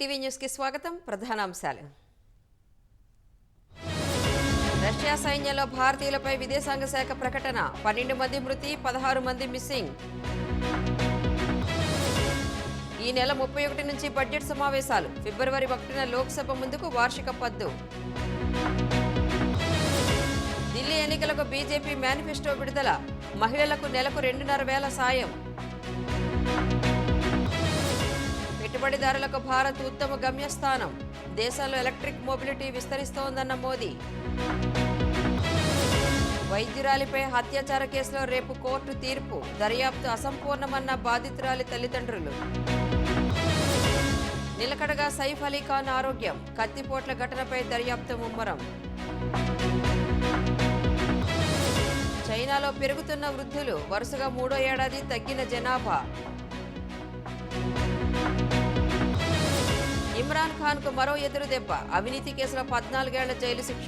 ETV న్యూస్కి స్వాగతం. ప్రధానాంశాలు. Russia సైన్యంలో భారతీయులపై విదేశాంగ శాఖ ప్రకటన. 12 మంది మృతి, 16 మంది మిస్సింగ్. ఈ నెల 31 నుంచి బడ్జెట్ సమావేశాలు. ఫిబ్రవరి 1న లోక్సభ ముందుకు వార్షిక పద్దు. ఢిల్లీ ఎన్నికలకు బీజేపీ మేనిఫెస్టో విడుదల. మహిళలకు నెలకు 2,500 సాయం. పెట్టుబడిదారులకు భారత్ ఉత్తమ గమ్యస్థానం. దేశంలో ఎలక్ట్రిక్ మొబిలిటీ విస్తరిస్తోందన్న మోదీ. వైద్యురాలిపై అత్యాచార కేసులో రేపు కోర్టు తీర్పు. దర్యాప్తు అసంపూర్ణమన్న బాధితురాలి తల్లిదండ్రులు. నిలకడగా సైఫ్ అలీ ఖాన్ ఆరోగ్యం. కత్తిపోట్ల ఘటనపై దర్యాప్తు ముమ్మరం. చైనాలో పెరుగుతున్న వృద్ధులు. వరుసగా 3వ ఏడాది తగ్గిన జనాభా. ఇమ్రాన్ ఖాన్కు మరో ఎదురు దెబ్బ. అవినీతి కేసులో 14 ఏళ్ల జైలు శిక్ష.